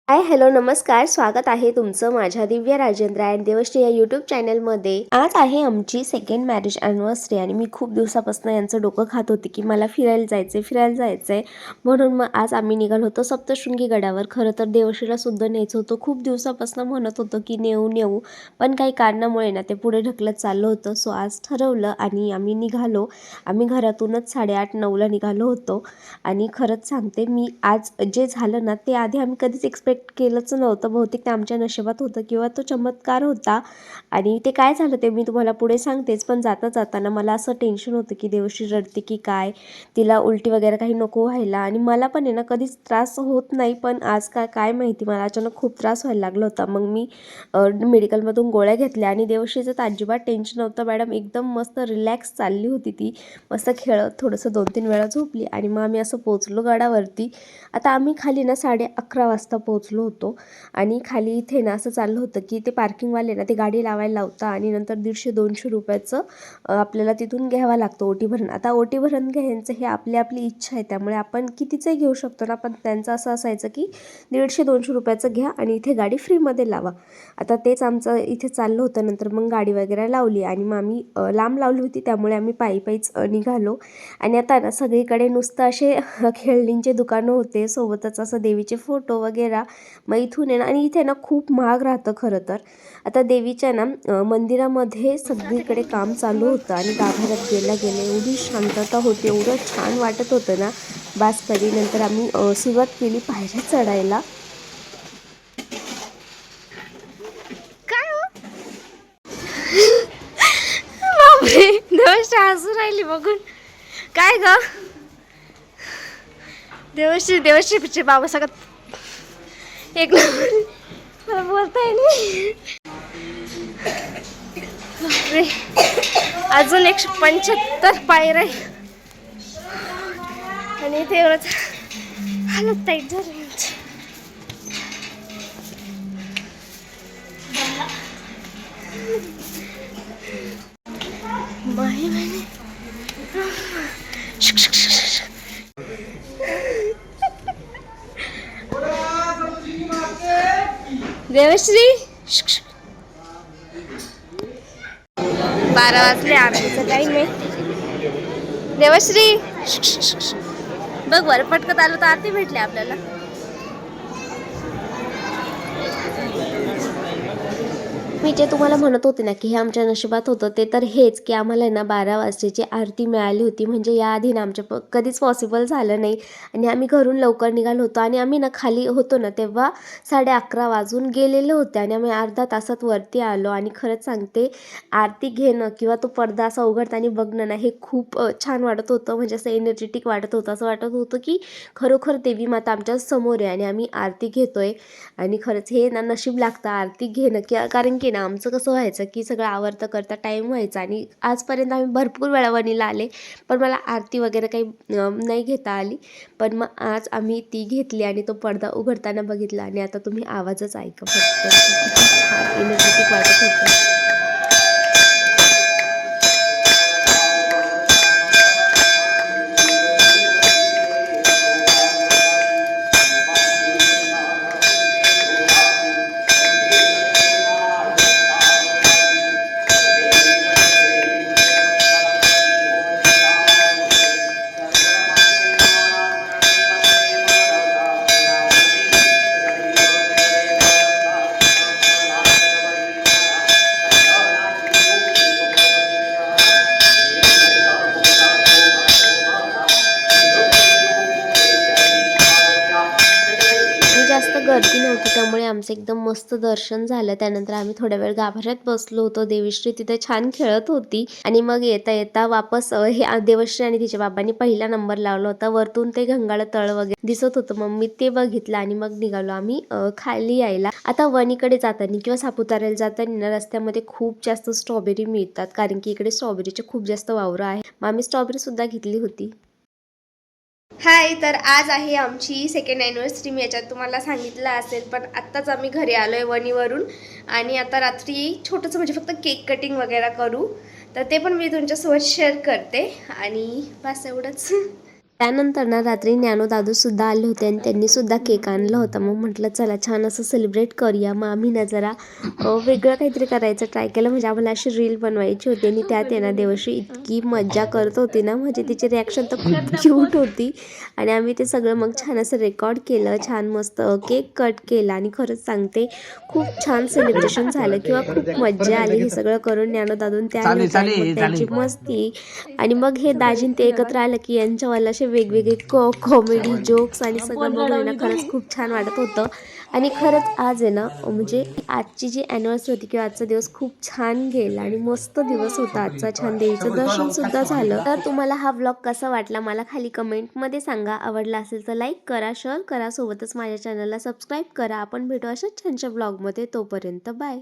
Hi hello नमस्कार, स्वागत आहे तुमचं माझ्या दिव्य राजेंद्र अँड देवश्री या यूट्यूब चॅनलमध्ये. आज आहे आमची सेकंड मॅरेज अॅनिव्हर्सरी आणि मी खूप दिवसापासून यांचं डोकं खात होते की मला फिरायला जायचंय म्हणून मग आज आम्ही निघालो होतो सप्तशृंगी गडावर. खरं तर देवश्रीला सुद्धा न्यायचं होतं, खूप दिवसापासून म्हणत होतं की नेऊ पण काही कारणामुळे ना ते पुढे ढकलत चाललं होतं. सो आज ठरवलं आणि आम्ही निघालो. आम्ही घरातूनच 8:30-9ला निघालो होतो आणि खरंच सांगते मी आज जे झालं ना ते आधी आम्ही कधीच एक्सपेक्ट केलंच नव्हतं. बहुतेक ते आमच्या नशिबात होतं किंवा तो चमत्कार होता. आणि ते काय झालं ते मी तुम्हाला पुढे सांगतेच. पण जाताना मला असं टेन्शन होतं की देवश्री रडते की काय, तिला उलटी वगैरे काही नको व्हायला. आणि मला पण आहे ना कधीच त्रास होत नाही, पण आज काय माहिती मला अचानक खूप त्रास व्हायला लागला होता. मग मी मेडिकलमधून गोळ्या घेतल्या आणि देवश्रीचं तर अजिबात टेन्शन नव्हतं मॅडम. एकदम मस्त रिलॅक्स चालली होती ती, मस्त खेळत थोडंसं 2-3 वेळा झोपली. आणि मग आम्ही असं पोचलो गडावरती. आता आम्ही खाली ना 11:30 वाजता पोचलो होतो. आणि खाली इथे ना असं चाललं होतं की ते पार्किंगवाले ना ते गाडी लावायला लावता आणि नंतर 150-200 रुपयाचं आपल्याला तिथून घ्यावं लागतं ओटी भरण. आता ओटी भरण घ्यायचं हे आपली इच्छा आहे, त्यामुळे आपण कितीचंही घेऊ शकतो ना. पण त्यांचं असं असायचं की 150-200 रुपयाचं घ्या आणि इथे गाडी फ्रीमध्ये लावा. आता तेच आमचं इथे चाललं होतं. नंतर मग गाडी वगैरे लावली आणि मग आम्ही लांब लावली होती त्यामुळे आम्ही पायीच निघालो. आणि आता ना सगळीकडे नुसतं असे खेळणींचे दुकानं होते, सोबतच असं देवीचे फोटो वगैरे. मग इथून आहे ना, आणि इथे ना खूप महाग राहतं खरं तर. आता देवीच्या ना मंदिरामध्ये सगळीकडे काम चालू होतं आणि गाभाऱ्यात गेले एवढी शांतता होती, एवढं छान वाटत होतं ना. बास कधी नंतर आम्ही सुरुवात केली पायऱ्या चढायला. काय हो बापरे, देवश्री हसू राहिली बघून. काय ग देवश्री पिक्चर बाबा सगळं एक नंबर. मला बोलता येईल. बापरे, अजून 175 पायऱ्या आणि इथे एवढंच हालत टाईट झाली. बाई बाई देवश्री 12 वाजले, आरतीचा टाइम आहे. देवश्री बघ बरं, पटकत आलो तर आरती भेटली आपल्याला. मी जे तुम्हाला म्हणत होते ना की हे आमच्या नशिबात होतं, ते तर हेच की आम्हाला ना 12 वाजताची आरती मिळाली होती. म्हणजे याआधी ना आमच्या कधीच पॉसिबल झालं नाही. आणि आम्ही घरून लवकर निघालो होतो आणि आम्ही ना खाली होतो ना तेव्हा 11:30 वाजून गेलेले होते आणि आम्ही अर्धा तासात वरती आलो. आणि खरंच सांगते, आरती घेणं किंवा तो पडदा असा उघडताना बघणं ना हे खूप छान वाटत होतं. म्हणजे असं एनर्जेटिक वाटत होतं, असं वाटत होतं की खरोखर देवी माता आमच्या समोर आहे आणि आम्ही आरती घेतोय. आणि खरंच हे ना नशीब लागतं आरती घेणं कारण की ना आमचं कसं व्हायचं की सगळं आवरतं करता टाईम व्हायचा. आणि आजपर्यंत आम्ही भरपूर वेळा वणीला आले, पण मला आरती वगैरे काही नाही घेता आली. पण मग आज आम्ही ती घेतली आणि तो पडदा उघडताना बघितला. आणि आता तुम्ही आवाजच ऐका फक्त, किती छान एनर्जेटिक वाटत होतं. जास्त गर्दी नव्हती त्यामुळे आमचं एकदम मस्त दर्शन झालं. त्यानंतर आम्ही थोड्या वेळ गाभाऱ्यात बसलो होतो. देवश्री तिथे छान खेळत होती. आणि मग येता वापस हे देवश्री आणि तिच्या बाबांनी पहिला नंबर लावला होता. वरतून ते घंगाळ तळ वगैरे दिसत होतं, मग मी ते बघितलं आणि मग निघालो आम्ही खाली यायला. आता वणीकडे जाताना किंवा सापुताऱ्याला जाताना रस्त्यामध्ये खूप जास्त स्ट्रॉबेरी मिळतात, कारण की इकडे स्ट्रॉबेरीचे खूप जास्त वावरं आहे. मग आम्ही स्ट्रॉबेरी सुद्धा घेतली होती. हाय, तर आज आहे आमची सेकंड ॲनिव्हर्सरी. मी याच्यात तुम्हाला सांगितलं असेल, पण आत्ताच आम्ही घरी आलो आहे वणीवरून. आणि आता रात्री छोटंसं म्हणजे फक्त केक कटिंग वगैरे करू, तर ते पण मी तुमच्यासोबत शेअर करते. आणि बस एवढंच. त्यानंतर ना रात्री ज्ञानू दादू सुद्धा आले होते आणि त्यांनी सुद्धा केक आणला होता. मग म्हटलं चला छान असं सेलिब्रेट करूया. मग आम्ही ना जरा वेगळं काहीतरी करायचं ट्राय केलं. म्हणजे आम्हाला अशी रील बनवायची होती आणि त्यात आहे ना देवश्री इतकी मज्जा करत होती ना, म्हणजे तिची रिॲक्शन तर खूप क्यूट होती. आणि आम्ही ते सगळं मग छान असं रेकॉर्ड केलं, छान मस्त केक कट केला आणि खरंच सांगते खूप छान सेलिब्रेशन झालं किंवा खूप मज्जा आली हे सगळं करून. ज्ञानू दादून ते आले होते आणि मग त्यांची मस्ती आणि मग हे दाजीन ते एकत्र आलं की यांच्यावाला असे वेगवेगळे कॉमेडी जोक्स आणि सगळं बघून आहे ना खरंच खूप छान वाटत होतं. आणि खरंच आज आहे ना म्हणजे आजची जी ॲनिव्हर्सरी होती किंवा आजचा दिवस खूप छान गेला आणि मस्त दिवस होता आजचा. छान देवीचं दर्शन सुद्धा झालं. तर तुम्हाला हा व्लॉग कसा वाटला मला खाली कमेंटमध्ये सांगा. आवडला असेल तर लाईक करा, शेअर करा, सोबतच माझ्या चॅनलला सबस्क्राईब करा. आपण भेटू अशाच छानशा व्लॉगमध्ये. तोपर्यंत बाय.